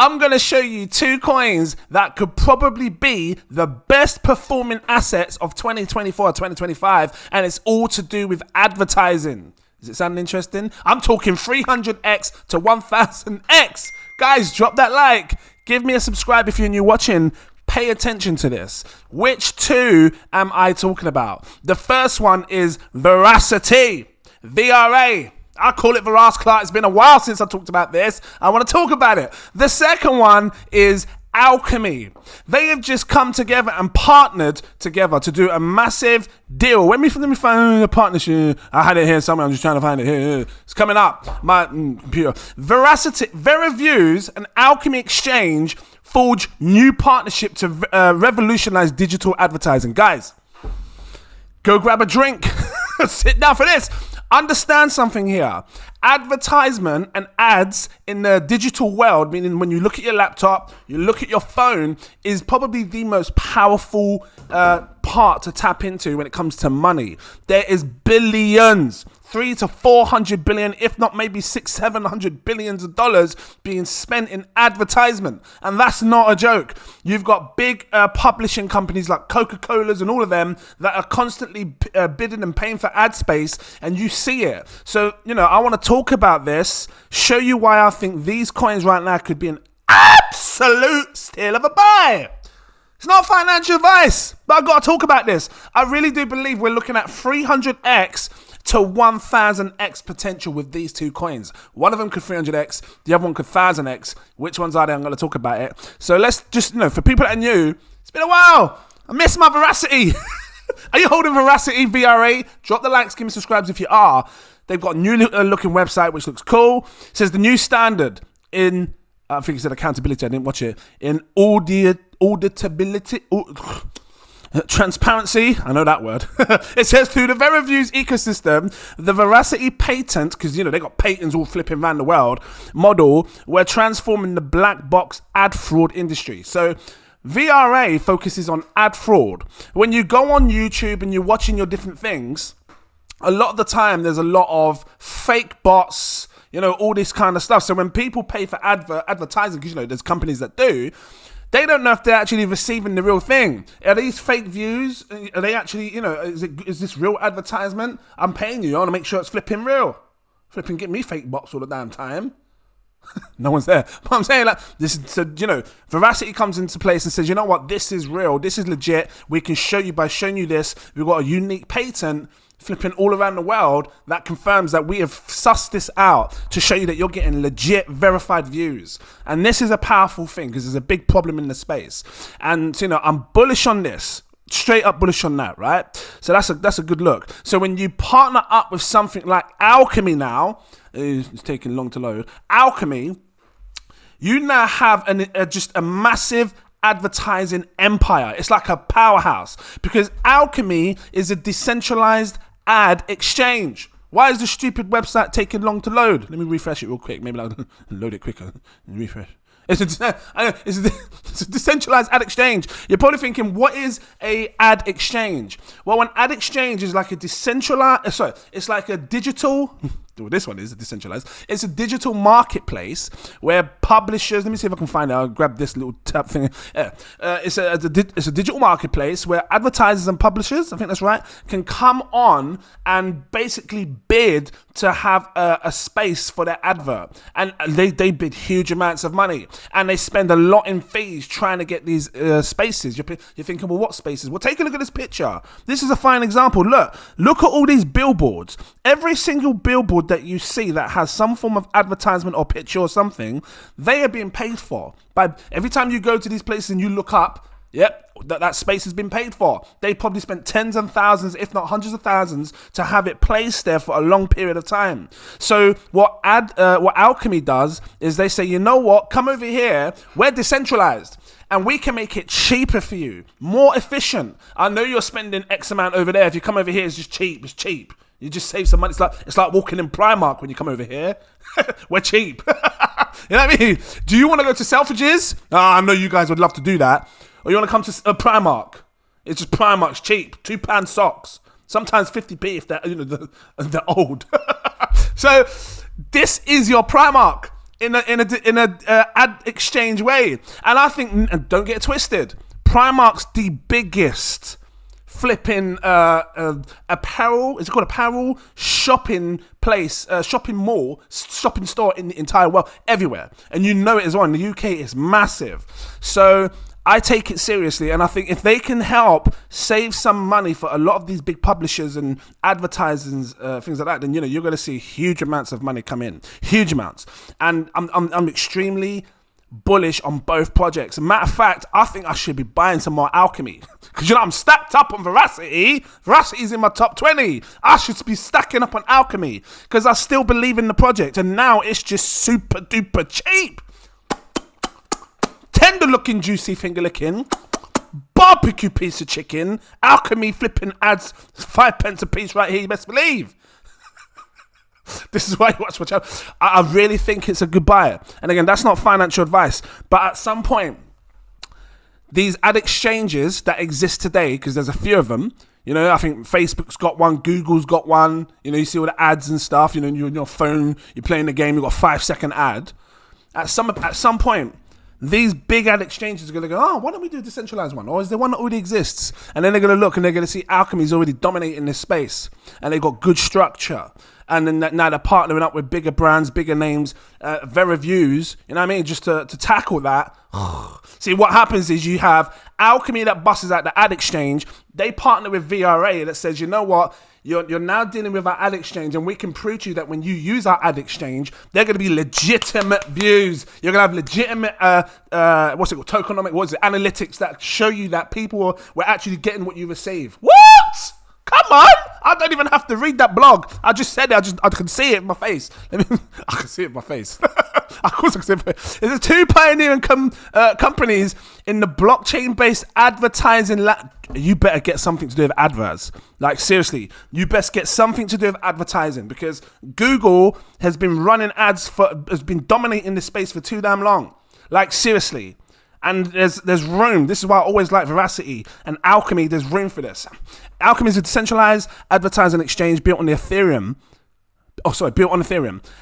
I'm going to show you 2 coins that could probably be the best performing assets of 2024, 2025, and it's all to do with advertising. Does it sound interesting? I'm talking 300x to 1000x. Guys, drop that like. Give me a subscribe if you're new watching. Pay attention to this. Which 2 am I talking about? The first one is Veracity. VRA. I call it Veras Clark. It's been a while since I talked about this. I want to talk about it. The second one is Alchemy. They have just come together and partnered together to do a massive deal. Let me find the partnership. I had it here somewhere. I'm just trying to find it here. It's coming up. My computer. Veracity, VeraViews, and Alchemy Exchange forge new partnership to revolutionize digital advertising. Guys, go grab a drink. Sit down for this. Understand something here. Advertisement and ads in the digital world, meaning when you look at your laptop, you look at your phone, is probably the most powerful part to tap into when it comes to money. There is billions, 300 to 400 billion, if not maybe 600-700 billions of dollars being spent in advertisement. And that's not a joke. You've got big publishing companies like Coca-Cola's and all of them that are constantly bidding and paying for ad space, and you see it. So, I want to talk about this, show you why I think these coins right now could be an absolute steal of a buy. It's not financial advice, but I've got to talk about this. I really do believe we're looking at 300x to 1000x potential with these 2 coins. One of them could 300x, the other one could 1000x. Which ones are they? I'm going to talk about it. So let's just, for people that are new, it's been a while. I miss my Veracity. Are you holding Veracity, VRA? Drop the likes, give me subscribes if you are. They've got a new looking website, which looks cool. It says the new standard in, I think it said accountability, I didn't watch it, in auditability, transparency, I know that word. It says through the VeraViews ecosystem, the Veracity patent, because they got patents all flipping around the world, model, we're transforming the black box ad fraud industry. So VRA focuses on ad fraud. When you go on YouTube and you're watching your different things, a lot of the time there's a lot of fake bots, all this kind of stuff. So when people pay for advertising, because there's companies that do, they don't know if they're actually receiving the real thing. Are these fake views? Are they actually, is this real advertisement? I'm paying you. I want to make sure it's flipping real. Flipping get me fake bots all the damn time. No one's there. But I'm saying this is, so, Veracity comes into place and says, you know what, this is real. This is legit. We can show you by showing you this. We've got a unique patent flipping all around the world that confirms that we have sussed this out to show you that you're getting legit verified views. And this is a powerful thing because there's a big problem in the space. And I'm bullish on this, straight up bullish on that, right? So that's a good look. So when you partner up with something like Alchemy now, it's taking long to load. Alchemy, you now have just a massive advertising empire. It's like a powerhouse because Alchemy is a decentralized ad exchange. Why is the stupid website taking long to load? Let me refresh it real quick. Maybe I'll load it quicker. Refresh. It's a decentralized ad exchange. You're probably thinking, what is a ad exchange? Well, an ad exchange is like a decentralized, it's like a digital, well, this one is decentralized. It's a digital marketplace where publishers, let me see if I can find it. I'll grab this little tab thing. It's a digital marketplace where advertisers and publishers, I think that's right, can come on and basically bid to have a space for their advert. And they bid huge amounts of money. And they spend a lot in fees trying to get these spaces. You're thinking, well, what spaces? Well, take a look at this picture. This is a fine example. Look at all these billboards. Every single billboard that you see that has some form of advertisement or picture or something, they are being paid for. By every time you go to these places and you look up, yep, that space has been paid for. They probably spent tens of thousands, if not hundreds of thousands, to have it placed there for a long period of time. So what Alchemy does is they say, you know what, come over here, we're decentralized. And we can make it cheaper for you, more efficient. I know you're spending X amount over there. If you come over here, it's just cheap. It's cheap. You just save some money. It's like walking in Primark when you come over here. We're cheap. You know what I mean? Do you want to go to Selfridges? I know you guys would love to do that. Or you want to come to Primark? It's just Primark's cheap. £2 socks. Sometimes 50p if they're they're old. So this is your Primark. in a ad exchange way. And I think, and don't get it twisted, Primark's the biggest flipping apparel, is it called apparel, shopping place, shopping mall, shopping store in the entire world, everywhere. And you know it as well. In the UK, it's massive. So I take it seriously, and I think if they can help save some money for a lot of these big publishers and advertisers, things like that, then you're going to see huge amounts of money come in, huge amounts. And I'm extremely bullish on both projects. Matter of fact, I think I should be buying some more Alchemy because I'm stacked up on Veracity. Veracity's in my top 20. I should be stacking up on Alchemy because I still believe in the project, and now it's just super duper cheap. Tender looking, juicy finger licking, barbecue piece of chicken. Alchemy flipping adds 5 pence a piece right here, you best believe. This is why you watch my channel. I really think it's a good buy. And again, that's not financial advice. But at some point, these ad exchanges that exist today, because there's a few of them, I think Facebook's got one, Google's got one, you see all the ads and stuff, you're on your phone, you're playing the game, you've got a 5-second ad. At some point, these big ad exchanges are going to go, why don't we do a decentralized one? Or is there one that already exists? And then they're going to look and they're going to see Alchemy's already dominating this space. And they've got good structure. And then now they're partnering up with bigger brands, bigger names, Veriviews, you know what I mean? Just to tackle that. See, what happens is you have Alchemy that busts out the ad exchange. They partner with VRA that says, you know what? You're now dealing with our ad exchange, and we can prove to you that when you use our ad exchange, they're going to be legitimate views. You're going to have legitimate, tokenomic, analytics that show you that people were actually getting what you receive. What? Come on! I don't even have to read that blog. I just said it. I can see it in my face. I can see it in my face. Of course I can see it in my face. There's two pioneering companies in the blockchain-based advertising. You better get something to do with adverts. Like, seriously, you best get something to do with advertising, because Google has been running ads has been dominating this space for too damn long. Like, seriously. And there's room. This is why I always like Veracity and Alchemy. There's room for this. Alchemy is a decentralized advertising exchange built on Ethereum.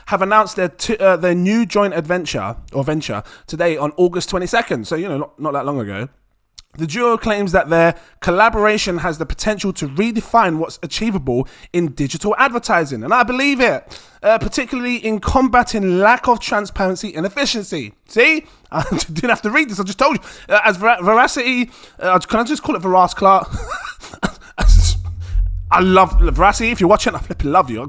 Have announced their new joint venture today on August 22nd. So, not that long ago. The duo claims that their collaboration has the potential to redefine what's achievable in digital advertising. And I believe it, particularly in combating lack of transparency and efficiency. See? I didn't have to read this, I just told you. As Veracity, can I just call it Veras Clark? I love Veracity. If you're watching, I flipping love you.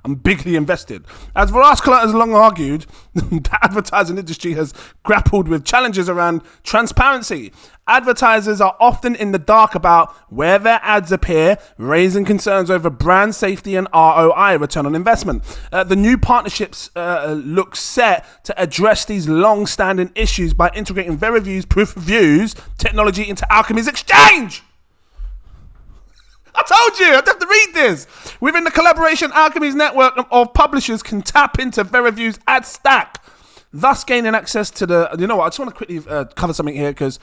I'm bigly invested. As Veras Clark has long argued, the advertising industry has grappled with challenges around transparency. Advertisers are often in the dark about where their ads appear, raising concerns over brand safety and ROI, return on investment. The new partnerships look set to address these long-standing issues by integrating Veriview's proof of views technology into Alchemy's exchange. I told you, I don't have to read this. Within the collaboration, Alchemy's network of publishers can tap into Veriview's ad stack, thus gaining access to the... You know what, I just want to quickly cover something here, because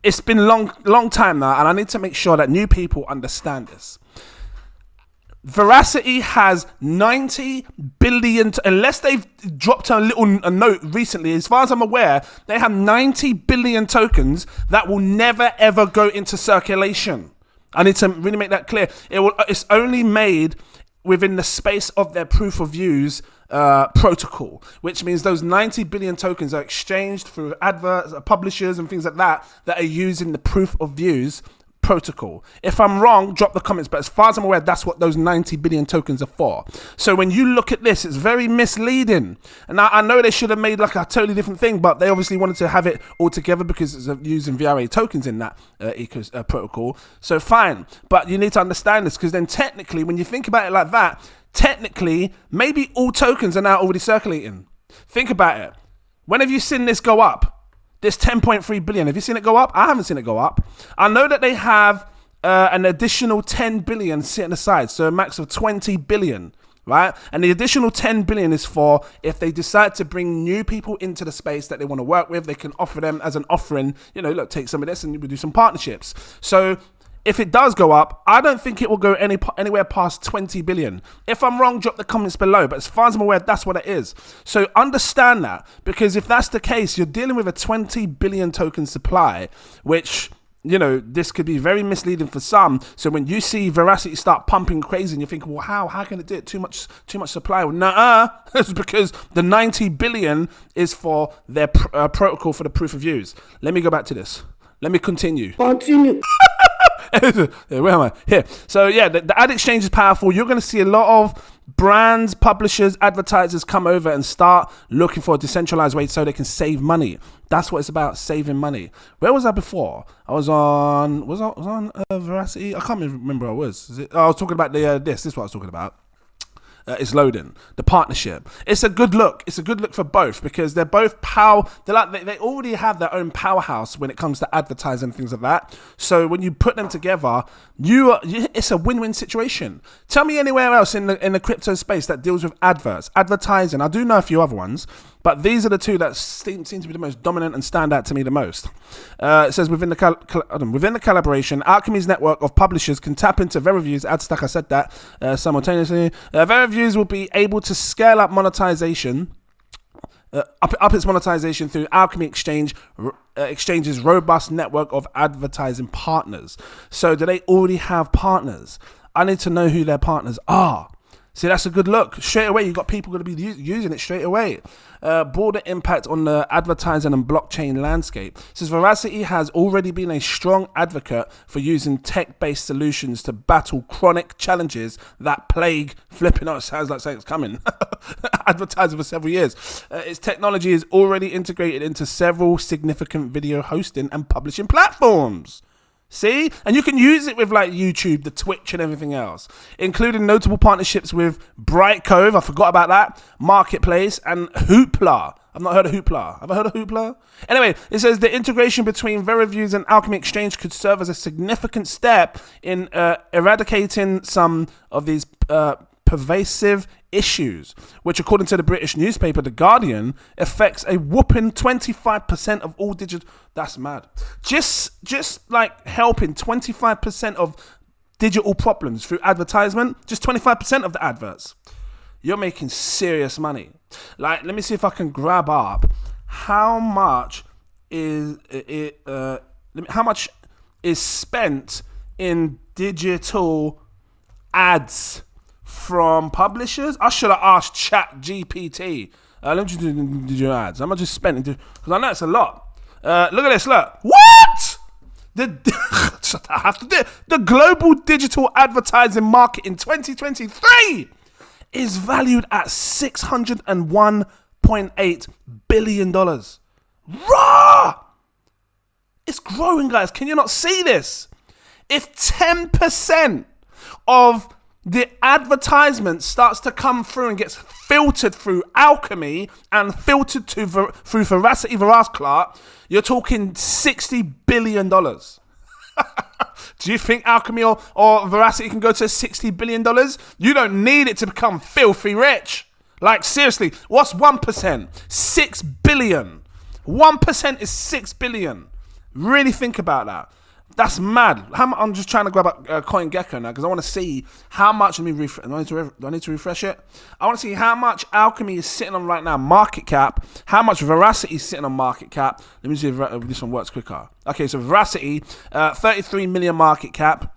it's been a long time now, and I need to make sure that new people understand this. Veracity has 90 billion... unless they've dropped a note recently, as far as I'm aware, they have 90 billion tokens that will never, ever go into circulation. I need to really make that clear. It's only made within the space of their proof of views protocol, which means those 90 billion tokens are exchanged through adverts, publishers and things like that are using the proof of views protocol. If I'm wrong, drop the comments, but as far as I'm aware, that's what those 90 billion tokens are for. So when you look at this, it's very misleading. And I know they should have made like a totally different thing, but they obviously wanted to have it all together because it's using VRA tokens in that protocol. So fine, but you need to understand this, because then technically, when you think about it like that, technically, maybe all tokens are now already circulating. Think about it. When have you seen this go up? This 10.3 billion, have you seen it go up? I haven't seen it go up. I know that they have an additional 10 billion sitting aside, so a max of 20 billion, right? And the additional 10 billion is for if they decide to bring new people into the space that they want to work with, they can offer them as an offering, look, take some of this and we do some partnerships. So if it does go up, I don't think it will go anywhere past 20 billion. If I'm wrong, drop the comments below. But as far as I'm aware, that's what it is. So understand that, because if that's the case, you're dealing with a 20 billion token supply, which, you know, this could be very misleading for some. So when you see Veracity start pumping crazy and you're thinking, well, how can it do it? Too much supply. Well, nuh-uh. It's because the 90 billion is for their protocol for the proof of use. Let me go back to this. Let me continue. Where am I? Here. So yeah, the ad exchange is powerful. You're going to see a lot of brands, publishers, advertisers come over and start looking for a decentralized way so they can save money. That's what it's about, saving money. Where was I before? I was on Veracity. I can't remember where I was. I was talking about this. This is what I was talking about. It's loading. The partnership. It's a good look. It's a good look for both, because they're both they already have their own powerhouse when it comes to advertising and things like that. So when you put them together, it's a win-win situation. Tell me anywhere else in the crypto space that deals with advertising. I do know a few other ones, but these are the two that seem to be the most dominant and stand out to me the most. It says within the collaboration, Alchemy's network of publishers can tap into VeriView's ad stack. I said that simultaneously. VeriViews will be able to scale up monetization, up its monetization through Alchemy Exchange's robust network of advertising partners. So do they already have partners? I need to know who their partners are. See, that's a good look. Straight away, you've got people going to be using it straight away. Broader impact on the advertising and blockchain landscape. It says Veracity has already been a strong advocate for using tech-based solutions to battle chronic challenges that plague flipping out. Sounds like something's coming. Advertising for several years. Its technology is already integrated into several significant video hosting and publishing platforms. See? And you can use it with like YouTube, the Twitch and everything else, including notable partnerships with Bright Cove, I forgot about that, Marketplace, and Hoopla. I've not heard of Hoopla. Have I heard of Hoopla? Anyway, it says the integration between VeriViews and Alchemy Exchange could serve as a significant step in eradicating some of these pervasive issues, which according to the British newspaper The Guardian affects a whopping 25% of all digital. That's mad. Just like helping 25% of digital problems through advertisement, just 25% of the adverts. You're making serious money. Like, let me see if I can grab up how much is spent in digital ads from publishers. I should have asked Chat GPT. Let me just do digital ads. How much is spent into, because I know it's a lot. Look at this. Look. What? I have to do it. The global digital advertising market in 2023 is valued at $601.8 billion. Raw! It's growing, guys. Can you not see this? If 10% of the advertisement starts to come through and gets filtered through Alchemy and filtered through Veracity, Clark, you're talking $60 billion. Do you think Alchemy or Veracity can go to $60 billion? You don't need it to become filthy rich. Like, seriously, what's 1%? 6 billion. 1% is 6 billion. Really think about that. That's mad. I'm just trying to grab up CoinGecko now because I want to see how much. Let me refresh. Do I need to refresh it? I want to see how much Alchemy is sitting on right now, market cap. How much Veracity is sitting on market cap. Let me see if this one works quicker. Okay, so Veracity, 33 million market cap.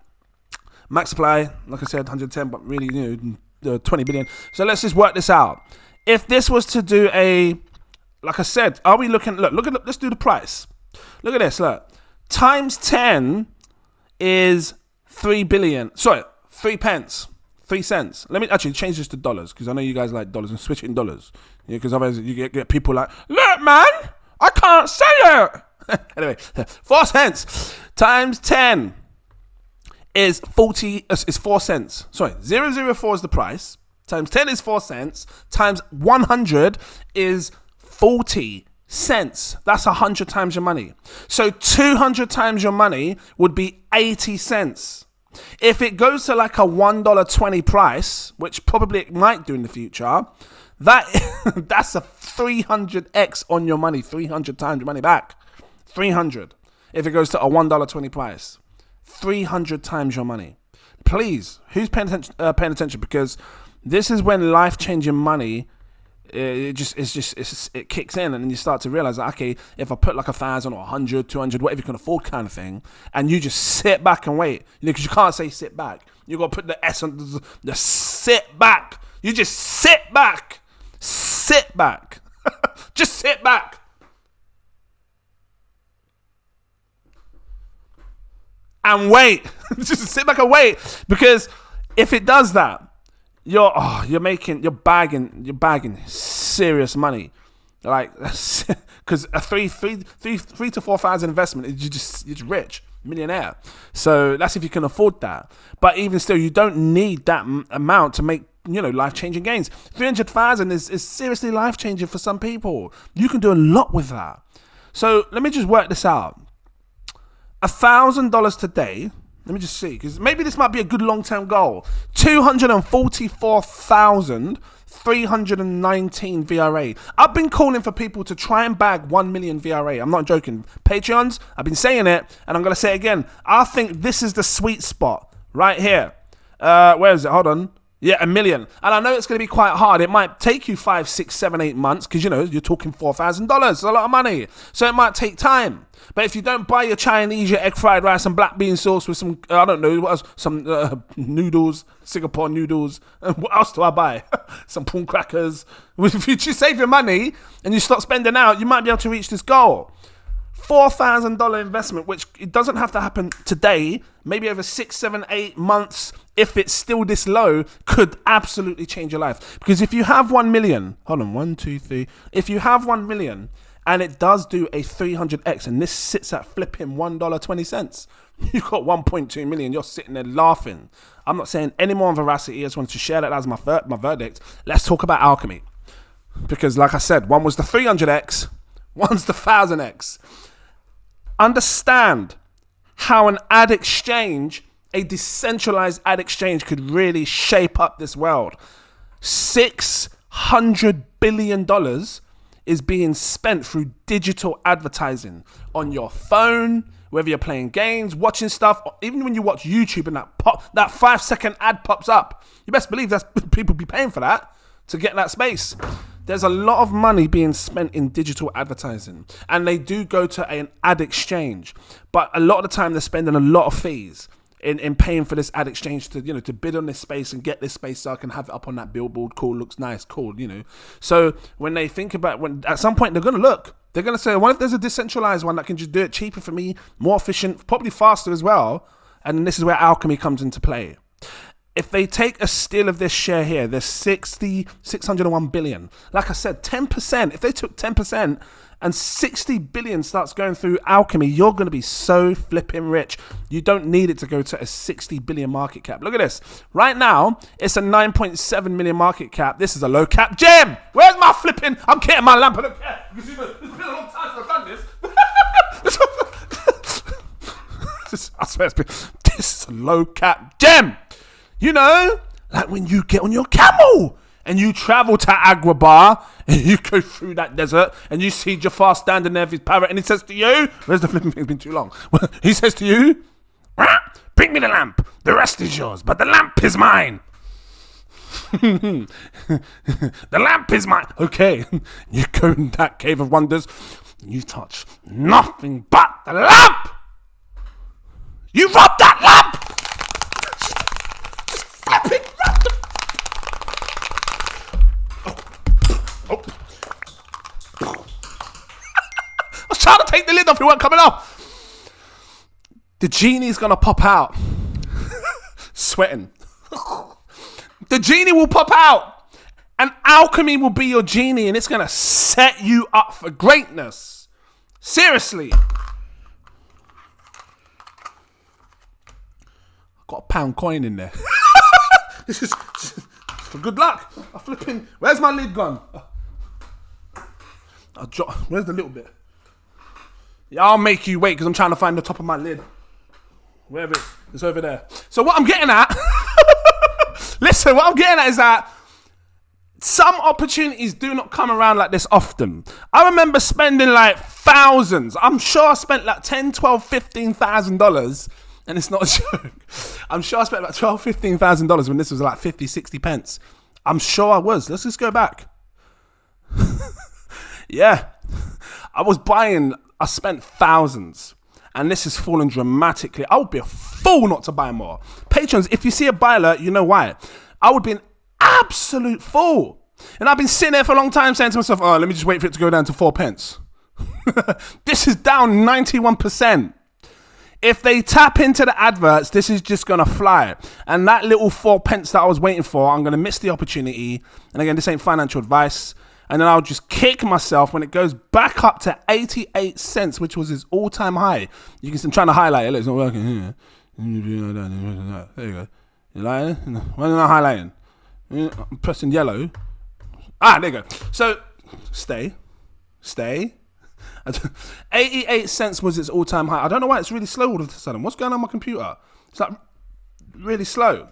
Max supply, like I said, 110, but really, 20 billion. So let's just work this out. If this was to do like I said, are we looking? Look at. Let's do the price. Look at this. Look. Times 10 is 3 billion. Sorry, 3 pence. 3 cents. Let me actually change this to dollars because I know you guys like dollars and switch it in dollars. Because otherwise you get people like, look, man, I can't say it. Anyway, 4 cents times 10 is 4 cents. Sorry, 004 is the price. Times 10 is 4 cents. Times 100 is 40 cents. That's 100 times your money. So 200 times your money would be 80 cents. If it goes to like a $1.20 price, which probably it might do in the future, that's a 300x on your money, 300 times your money back. 300 if it goes to a $1.20 price. 300 times your money. Please, who's paying attention? Because this is when life-changing money, it kicks in, and then you start to realize that, okay, if I put like 1,000 or 100, 200, whatever you can afford kind of thing, and you just sit back and wait, because you can't say sit back. You got to put the S on the sit back. You just sit back. Sit back. Just sit back. And wait. Just sit back and wait. Because if it does that, you're bagging serious money. Like, because a three to 4,000 investment, you're just rich, millionaire. So that's if you can afford that. But even still, you don't need that amount to make, life-changing gains. 300,000 is seriously life-changing for some people. You can do a lot with that. So let me just work this out. $1,000 today. Let me just see, because maybe this might be a good long-term goal. 244,319 VRA. I've been calling for people to try and bag 1 million VRA. I'm not joking. Patreons, I've been saying it, and I'm going to say it again. I think this is the sweet spot right here. Where is it? Hold on. Yeah, 1 million. And I know it's going to be quite hard. It might take you 5, 6, 7, 8 months because, you're talking $4,000. It's a lot of money. So it might take time. But if you don't buy your Chinese, your egg fried rice and black bean sauce with some, I don't know, what else, some noodles, Singapore noodles. And what else do I buy? Some prawn crackers. If you just save your money and you start spending out, you might be able to reach this goal. $4,000 investment, which it doesn't have to happen today, maybe over 6, 7, 8 months, if it's still this low, could absolutely change your life. Because if you have 1 million, hold on, 1, 2, 3, if you have 1 million and it does do a 300x and this sits at flipping $1.20, you got 1.2 million, you're sitting there laughing. I'm not saying any more on veracity, I just wanted to share that as my verdict. Let's talk about alchemy. Because like I said, one was the 300x, one's the 1,000x. Understand how an ad exchange, a decentralized ad exchange, could really shape up this world. $600 billion is being spent through digital advertising on your phone, whether you're playing games, watching stuff, or even when you watch YouTube and that 5-second ad pops up. You best believe that people be paying for that to get that space. There's a lot of money being spent in digital advertising, and they do go to an ad exchange, but a lot of the time they're spending a lot of fees in paying for this ad exchange to bid on this space and get this space so I can have it up on that billboard. Cool, looks nice, cool, So when they think about, when at some point they're going to say, what if there's a decentralized one that can just do it cheaper for me, more efficient, probably faster as well? And then this is where alchemy comes into play. If they take a steal of this share here, there's 601 billion. Like I said, 10%. If they took 10% and 60 billion starts going through alchemy, you're going to be so flipping rich. You don't need it to go to a 60 billion market cap. Look at this. Right now, it's a 9.7 million market cap. This is a low cap gem. Where's my flipping? I'm getting my lamp. I don't care. It's been a long time since I've done this. I swear this is a low cap gem. Like when you get on your camel and you travel to Agrabah and you go through that desert and you see Jafar standing there with his parrot and he says to you, where's the flipping thing? It's been too long. He says to you, bring me the lamp. The rest is yours, but the lamp is mine. The lamp is mine. Okay, you go in that cave of wonders. You touch nothing but the lamp. You robbed that lamp. I was trying to take the lid off, it wasn't coming off. The genie's gonna pop out. Sweating. The genie will pop out, and alchemy will be your genie, and it's gonna set you up for greatness. Seriously. Got a £1 coin in there. This is for good luck. I'm flipping. Where's my lid gone? Where's the little bit? Yeah, I'll make you wait because I'm trying to find the top of my lid. Wherever it's over there. So what I'm getting at, listen, what I'm getting at is that some opportunities do not come around like this often. I remember spending like thousands. I'm sure I spent like $10, $12, $15,000 And it's not a joke. I'm sure I spent about $15,000 when this was like 50, 60 pence. I'm sure I was. Let's just go back. Yeah. I spent thousands. And this has fallen dramatically. I would be a fool not to buy more. Patrons, if you see a buy alert, you know why. I would be an absolute fool. And I've been sitting there for a long time saying to myself, oh, let me just wait for it to go down to 4 pence. This is down 91%. If they tap into the adverts, this is just going to fly. And that little 4 pence that I was waiting for, I'm going to miss the opportunity. And again, this ain't financial advice. And then I'll just kick myself when it goes back up to 88 cents, which was his all-time high. You can see I'm trying to highlight it. Look, it's not working here. There you go. You like it? Why am I not highlighting? I'm pressing yellow. There you go. So, stay. 88 cents was its all-time high. I don't know why it's really slow all of a sudden. What's going on my computer? It's like really slow.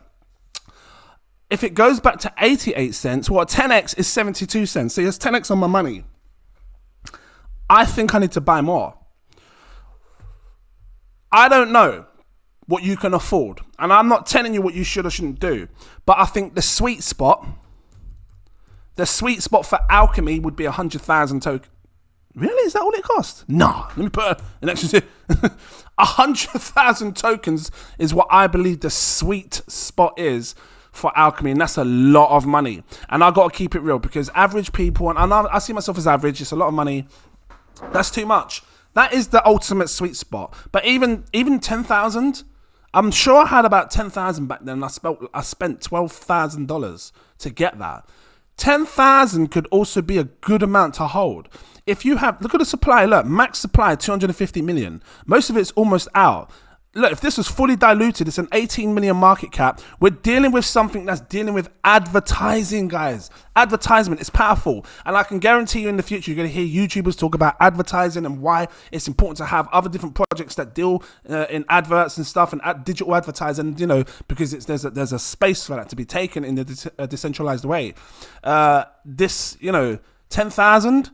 If it goes back to 88 cents, 10x is 72 cents. So it's 10x on my money. I think I need to buy more. I don't know what you can afford. And I'm not telling you what you should or shouldn't do. But I think the sweet spot for alchemy would be 100,000 tokens. Really? Is that all it costs? No. Let me put an extra 100,000 tokens is what I believe the sweet spot is for alchemy, and that's a lot of money. And I got to keep it real because average people, and I see myself as average, it's a lot of money. That's too much. That is the ultimate sweet spot. But even 10,000, I'm sure I had about 10,000 back then. I spent $12,000 to get that. 10,000 could also be a good amount to hold. If you have, look at the supply, look, max supply, 250 million. Most of it's almost out. Look, if this was fully diluted, it's an 18 million market cap. We're dealing with something that's dealing with advertising, guys. Advertisement is powerful. And I can guarantee you in the future, you're going to hear YouTubers talk about advertising and why it's important to have other different projects that deal in adverts and stuff and digital advertising, because there's a space for that to be taken in a decentralized way. 10,000,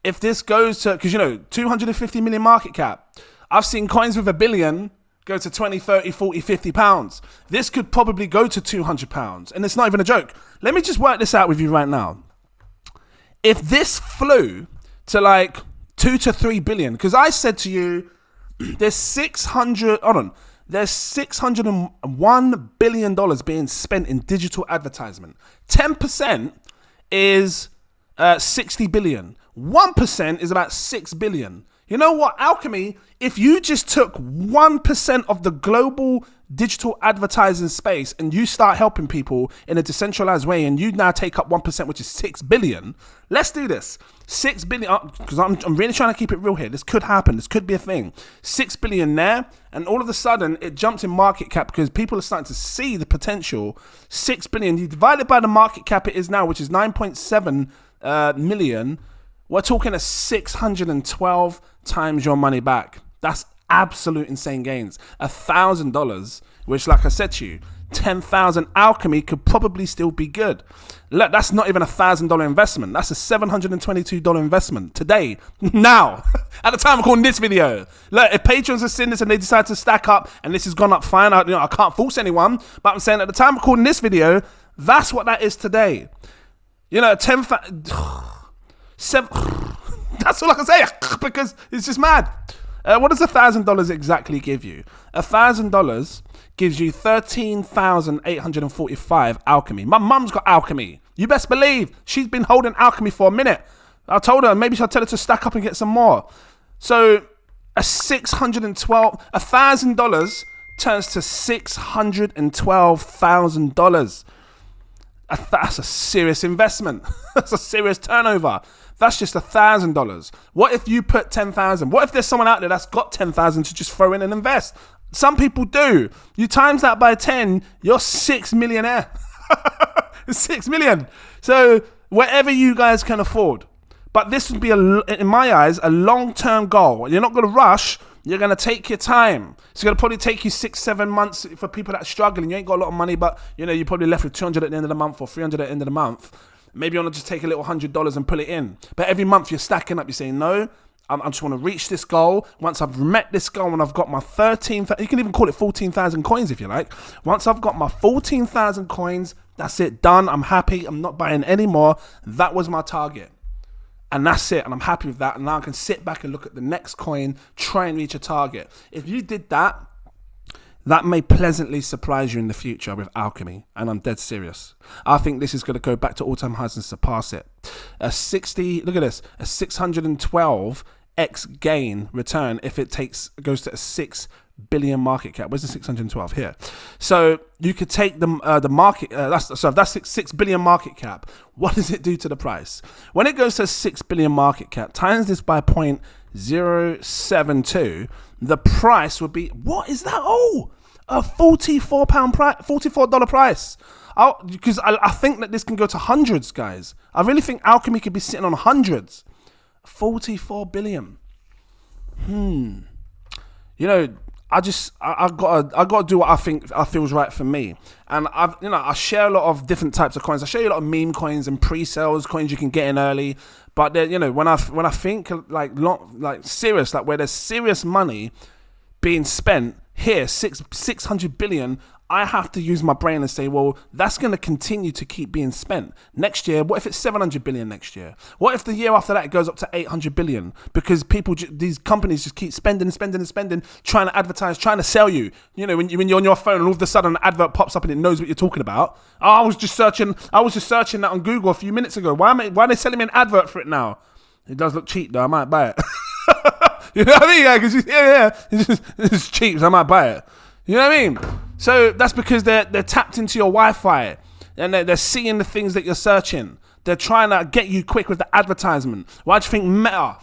if this goes to, because, 250 million market cap. I've seen coins with $1 billion go to 20, 30, 40, 50 pounds. This could probably go to 200 pounds. And it's not even a joke. Let me just work this out with you right now. If this flew to like 2 to 3 billion, because I said to you, there's $601 billion being spent in digital advertisement. 10% is 60 billion. 1% is about 6 billion. You know what, alchemy, if you just took 1% of the global digital advertising space and you start helping people in a decentralized way and you now take up 1%, which is 6 billion, let's do this. 6 billion, because I'm really trying to keep it real here. This could happen. This could be a thing. 6 billion there, and all of a sudden it jumps in market cap because people are starting to see the potential. 6 billion, you divide it by the market cap it is now, which is 9.7 million. We're talking a 612 times your money back. That's absolute insane gains. $1,000, which, like I said to you, 10,000 alchemy could probably still be good. Look, that's not even $1,000 investment. That's a $722 investment today, now, at the time of recording this video. Look, if patrons have seen this and they decide to stack up and this has gone up fine, I can't force anyone, but I'm saying at the time of recording this video, that's what that is today. 10,000. That's all I can say because it's just mad. What does $1,000 exactly give you? $1,000 gives you 13,845 alchemy. My mum's got alchemy. You best believe she's been holding alchemy for a minute. I told her maybe I'll tell her to stack up and get some more. So $1,000 turns to $612,000. That's a serious investment. That's a serious turnover. That's just $1,000. What if you put 10,000? What if there's someone out there that's got 10,000 to just throw in and invest? Some people do. You times that by 10, you're 6 millionaire. 6 million. So whatever you guys can afford. But this would be, in my eyes, a long-term goal. You're not going to rush. You're going to take your time. It's going to probably take you 6-7 months for people that are struggling. You ain't got a lot of money, but you're probably left with 200 at the end of the month or 300 at the end of the month. Maybe you want to just take a little $100 and pull it in. But every month you're stacking up. You're saying, no, I just want to reach this goal. Once I've met this goal and I've got my 13,000, you can even call it 14,000 coins if you like. Once I've got my 14,000 coins, that's it, done. I'm happy. I'm not buying any more. That was my target. And that's it. And I'm happy with that. And now I can sit back and look at the next coin, try and reach a target. If you did that, that may pleasantly surprise you in the future with alchemy, and I'm dead serious. I think this is going to go back to all-time highs and surpass it. Look at this, a 612x gain return if it goes to a 6 billion market cap. Where's the 612 here? So you could take the market. If that's 6 billion market cap, what does it do to the price? When it goes to 6 billion market cap, times this by 0.072, the price would be, what is that? Oh, a £44 price, $44 price. Because I think that this can go to hundreds, guys. I really think alchemy could be sitting on hundreds. 44 billion. You know, I gotta do what I think feels right for me. And I share a lot of different types of coins. I show you a lot of meme coins and pre-sales coins you can get in early. But then, you know, when I think serious, like where there's serious money being spent here, 600 billion, I have to use my brain and say, well, that's going to continue to keep being spent. Next year, what if it's 700 billion next year? What if the year after that it goes up to 800 billion? Because these companies just keep spending, trying to advertise, trying to sell you. You know, when you're on your phone and all of a sudden an advert pops up and it knows what you're talking about. Oh, I was just searching that on Google a few minutes ago. Why are they selling me an advert for it now? It does look cheap though. I might buy it. You know what I mean? Yeah, because it's cheap, so I might buy it. You know what I mean? So that's because they're tapped into your Wi-Fi and they're seeing the things that you're searching. They're trying to get you quick with the advertisement. Why do you think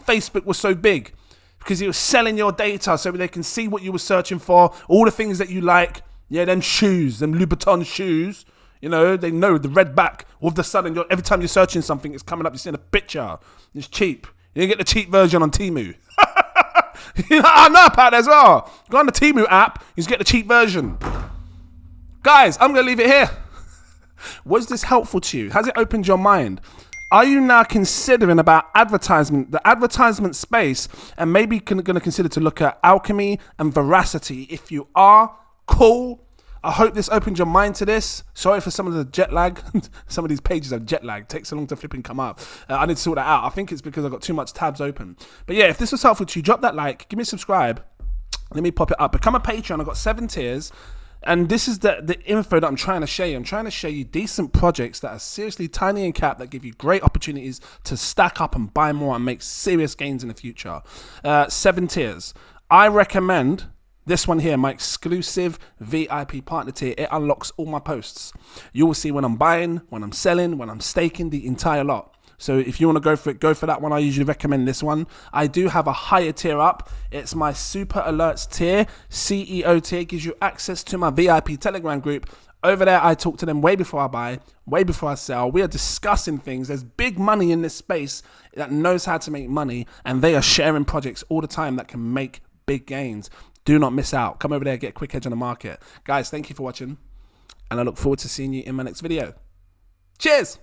Facebook was so big? Because it was selling your data so they can see what you were searching for, all the things that you like. Yeah, them shoes, them Louboutin shoes. You know, they know the red back. All of a sudden, every time you're searching something, it's coming up. You're seeing a picture. It's cheap. You can get the cheap version on Temu. I know about that as well. Go on the Temu app, you just get the cheap version. Guys, I'm going to leave it here. Was this helpful to you? Has it opened your mind? Are you now considering about the advertisement space, and maybe going to consider to look at alchemy and veracity? If you are, cool. I hope this opened your mind to this. Sorry for some of the jet lag. Some of these pages have jet lag. It takes so long to flip and come up. I need to sort that out. I think it's because I've got too much tabs open. But yeah, if this was helpful to you, drop that like. Give me a subscribe. Let me pop it up. Become a Patreon. I've got 7 tiers. And this is the info that I'm trying to show you. I'm trying to show you decent projects that are seriously tiny in cap, that give you great opportunities to stack up and buy more and make serious gains in the future. 7 tiers. I recommend this one here, my exclusive VIP partner tier. It unlocks all my posts. You will see when I'm buying, when I'm selling, when I'm staking, the entire lot. So if you want to go for it, go for that one. I usually recommend this one. I do have a higher tier up. It's my Super Alerts tier, CEO tier. It gives you access to my VIP Telegram group. Over there, I talk to them way before I buy, way before I sell. We are discussing things. There's big money in this space that knows how to make money, and they are sharing projects all the time that can make big gains. Do not miss out. Come over there, get a quick edge on the market. Guys, thank you for watching, and I look forward to seeing you in my next video. Cheers!